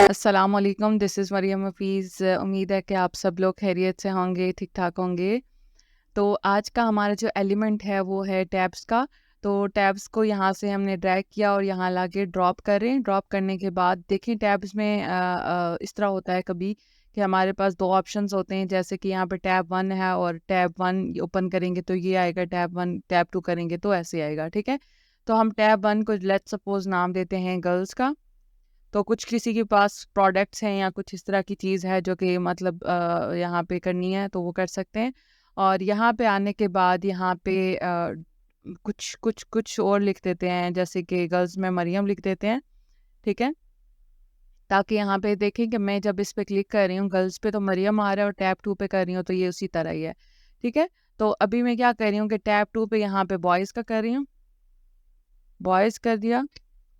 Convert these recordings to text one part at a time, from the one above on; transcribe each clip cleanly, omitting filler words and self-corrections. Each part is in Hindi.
अस्सलाम वालेकुम, दिस इज़ मरियम हफ़ीज़। उम्मीद है कि आप सब लोग खैरियत से होंगे, ठीक-ठाक होंगे। तो आज का हमारा जो एलिमेंट है वो है टैब्स का। तो टैब्स को यहाँ से हमने ड्रैग किया और यहाँ लाके ड्रॉप करें। ड्रॉप करने के बाद देखें टैब्स में इस तरह होता है कभी कि हमारे पास 2 ऑप्शंस होते हैं, जैसे कि यहाँ पे टैब 1 है और टैब 1 ओपन करेंगे तो ये आएगा, टैब 1 टैब 2 करेंगे तो ऐसे आएगा, ठीक है? तो हम टैब 1 को लेट्स सपोज़ नाम देते हैं गर्ल्स का। तो कुछ किसी के पास प्रोडक्ट्स हैं या कुछ इस तरह की चीज़ है जो कि मतलब यहाँ पे करनी है तो वो कर सकते हैं। और यहाँ पे आने के बाद यहाँ पे कुछ कुछ कुछ और लिख देते हैं, जैसे कि गर्ल्स में मरियम लिख देते हैं, ठीक है? ताकि यहाँ पे देखें कि मैं जब इस पे क्लिक कर रही हूँ गर्ल्स पे तो मरियम आ रहा है और टैब 2 पे कर रही हूँ तो ये उसी तरह ही है, ठीक है? तो अभी मैं क्या कर रही हूँ कि टैब 2 पे यहाँ पे बॉयज़ का कर रही हूँ, बॉयज़ कर दिया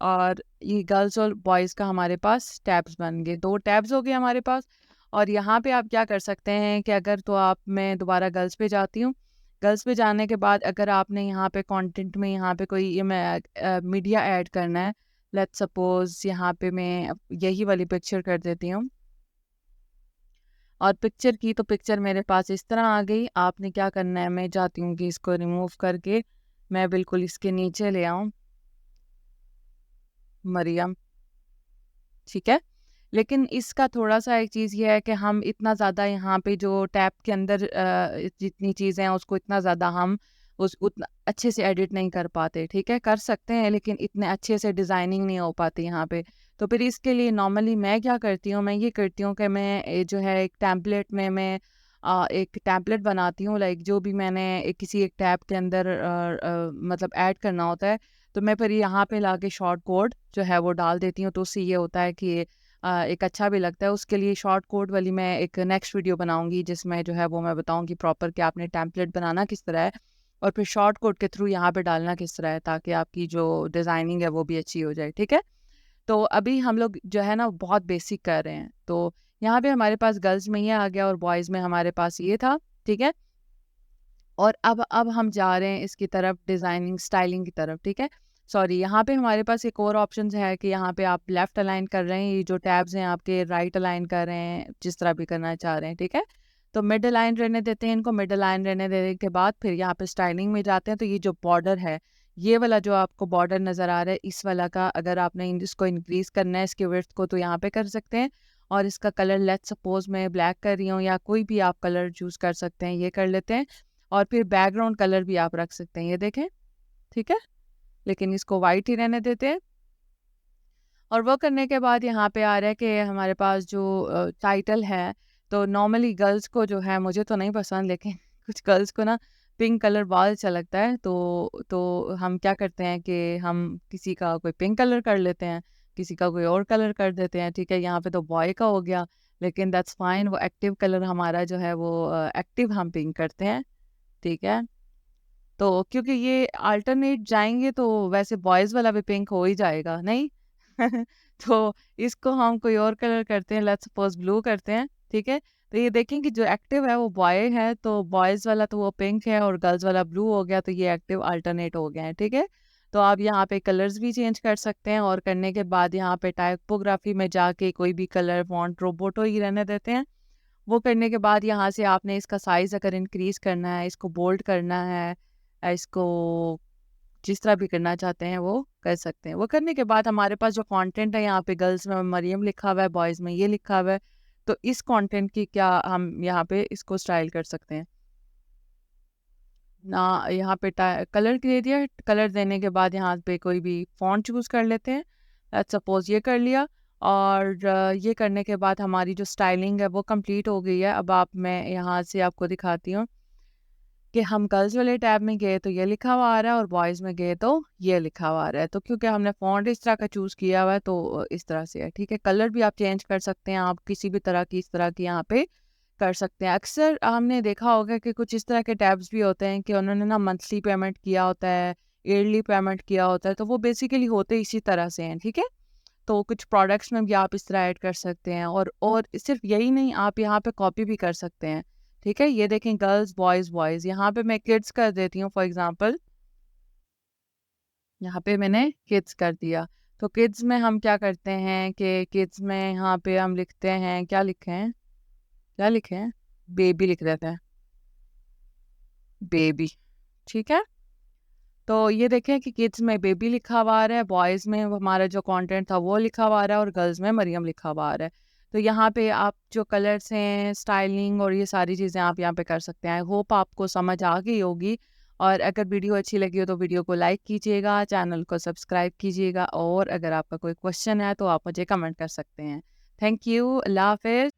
और ये गर्ल्स और बॉयज़ का हमारे पास टैब्स बन गए, 2 टैब्स हो गए हमारे पास। और यहाँ पे आप क्या कर सकते हैं कि अगर तो आप मैं दोबारा गर्ल्स पे जाती हूँ। गर्ल्स पे जाने के बाद अगर आपने यहाँ पे कंटेंट में यहाँ पे कोई ये मीडिया ऐड करना है, लेट्स सपोज़ यहाँ पे मैं यही वाली पिक्चर कर देती हूँ और पिक्चर की तो पिक्चर मेरे पास इस तरह आ गई। आपने क्या करना है, मैं चाहती हूँ कि इसको रिमूव करके मैं बिल्कुल इसके नीचे ले आऊँ, मरियम, ठीक है? लेकिन इसका थोड़ा-सा एक चीज़ ये है कि हम इतना ज़्यादा यहाँ पे जो टैब के अंदर जितनी चीज़ें हैं उसको इतना ज़्यादा हम उस उतना अच्छे से एडिट नहीं कर पाते, ठीक है? कर सकते हैं लेकिन इतने अच्छे से डिज़ाइनिंग नहीं हो पाती यहाँ पे। तो फिर इसके लिए नॉर्मली मैं क्या करती हूँ, मैं ये करती हूँ कि मैं जो है एक टेम्पलेट में मैं एक टेम्पलेट बनाती हूँ, लाइक जो भी मैंने किसी एक टैब के अंदर मतलब ऐड करना होता है, तो मैं फिर यहाँ पे लाके शॉर्ट कोड जो है वो डाल देती हूँ। तो उससे ये होता है कि एक अच्छा भी लगता है। उसके लिए शॉर्ट कोड वाली मैं एक नेक्स्ट वीडियो बनाऊँगी जिसमें जो है वो मैं बताऊँगी प्रॉपर कि आपने टेम्पलेट बनाना किस तरह है और फिर शॉर्ट कोड के थ्रू यहाँ पे डालना किस तरह है, ताकि आपकी जो डिज़ाइनिंग है वो भी अच्छी हो जाए, ठीक है? तो अभी हम लोग जो है ना बहुत बेसिक कर रहे हैं। तो यहाँ पे हमारे पास गर्ल्स में ये आ गया और बॉयज़ में हमारे पास ये था, ठीक है? और अब हम जा रहे हैं इसकी तरफ, डिज़ाइनिंग स्टाइलिंग की तरफ, ठीक है? सॉरी, यहाँ पे हमारे पास एक और ऑप्शंस है कि यहाँ पे आप लेफ्ट अलाइन कर रहे हैं, ये जो टैब्स हैं आपके राइट अलाइन कर रहे हैं, जिस तरह भी करना चाह रहे हैं, ठीक है? तो मिड अलाइन रहने देते हैं इनको, मिड अलाइन रहने देने के बाद फिर यहाँ पे स्टाइलिंग में जाते हैं। तो ये जो बॉर्डर है, ये वाला जो आपको बॉर्डर नज़र आ रहा है, इस वाला का अगर आपने इसको इंक्रीज़ करना है इसके विड्थ को तो यहाँ पे कर सकते हैं। और इसका कलर लेट्स सपोज़ मैं ब्लैक कर रही हूँ या कोई भी आप कलर चूज़ कर सकते हैं, ये कर लेते हैं। और फिर बैकग्राउंड कलर भी आप रख सकते हैं, ये देखें, ठीक है? लेकिन इसको वाइट ही रहने देते हैं। और वो करने के बाद यहाँ पे आ रहा है कि हमारे पास जो टाइटल है, तो नॉर्मली गर्ल्स को जो है, मुझे तो नहीं पसंद लेकिन कुछ गर्ल्स को ना पिंक कलर बहुत अच्छा लगता है, तो हम क्या करते हैं कि हम किसी का कोई पिंक कलर कर लेते हैं, किसी का कोई और कलर कर देते हैं, ठीक है? यहाँ पे तो बॉय का हो गया, लेकिन दैट्स फाइन, वो एक्टिव कलर हमारा जो है वो एक्टिव हम पिंक करते हैं, ठीक है? तो क्योंकि ये अल्टरनेट जाएँगे तो वैसे बॉयज़ वाला भी पिंक हो ही जाएगा, नहीं? तो इसको हम कोई और कलर करते हैं, लेट्स सपोज़ ब्लू करते हैं, ठीक है? तो ये देखें कि जो एक्टिव है वो बॉय है, तो बॉयज़ वाला तो वो पिंक है और गर्ल्स वाला ब्लू हो गया, तो ये एक्टिव अल्टरनेट हो गए हैं, ठीक है? तो आप यहाँ पे कलर्स भी चेंज कर सकते हैं और करने के बाद यहाँ पे टाइपोग्राफी में जाके कोई भी कलर फ़ॉन्ट रोबोटो ही रहने देते हैं। वो करने के बाद यहाँ से आपने इसका साइज़ अगर इंक्रीज़ करना है, इसको बोल्ड करना है, इसको जिस तरह भी करना चाहते हैं वो कर सकते हैं। वो करने के बाद हमारे पास जो कंटेंट है, यहाँ पे गर्ल्स में मरियम लिखा हुआ है, बॉयज़ में ये लिखा हुआ है। तो इस कंटेंट की क्या हम यहाँ पे इसको स्टाइल कर सकते हैं। ना यहाँ पे कलर दे दिया, कलर देने के बाद यहाँ पे कोई भी फ़ॉन्ट चूज़ कर लेते हैं। लेट्स सपोज़ ये कर लिया और ये करने के बाद हमारी जो स्टाइलिंग है वो कंप्लीट हो गई है। अब आप मैं यहाँ से आपको दिखाती हूँ कि हम गर्ल्स वाले टैब में गए तो ये लिखा हुआ आ रहा है और बॉयज़ में गए तो ये लिखा हुआ आ रहा है। तो क्योंकि हमने फ़ॉन्ट इस तरह का चूज़ किया हुआ है तो इस तरह से है, ठीक है? कलर भी आप चेंज कर सकते हैं, आप किसी भी तरह की इस तरह की यहाँ पे कर सकते हैं। अक्सर हमने देखा होगा कि कुछ इस तरह के टैब्स भी होते हैं कि उन्होंने ना मंथली पेमेंट किया होता है, ईयरली पेमेंट किया होता है, तो वो बेसिकली होते इसी तरह से हैं, ठीक है? तो कुछ प्रोडक्ट्स में भी आप इस तरह ऐड कर सकते हैं और सिर्फ यही नहीं, आप यहाँ पे कॉपी भी कर सकते हैं, ठीक है? ये देखें गर्ल्स, बॉयज़, बॉयज़, यहाँ पे मैं किड्स कर देती हूँ फॉर एग्ज़ाम्पल, यहाँ पे मैंने किड्स कर दिया। तो किड्स में हम क्या करते हैं कि किड्स में यहाँ पे हम लिखते हैं, क्या लिखे हैं, क्या लिखे हैं, बेबी लिख देते हैं, बेबी। ठीक है, तो ये देखें कि किड्स में बेबी लिखा हुआ आ रहा है, बॉयज़ में हमारा जो कंटेंट था वो लिखा हुआ आ रहा है और गर्ल्स में मरियम लिखा हुआ आ रहा है। तो यहाँ पे आप जो कलर्स हैं, स्टाइलिंग और ये सारी चीज़ें आप यहाँ पे कर सकते हैं। आई होप आपको समझ आ गई होगी, और अगर वीडियो अच्छी लगी हो तो वीडियो को लाइक कीजिएगा, चैनल को सब्सक्राइब कीजिएगा, और अगर आपका कोई क्वेश्चन है तो आप मुझे कमेंट कर सकते हैं। थैंक यू, अल्लाह हाफ़िज़।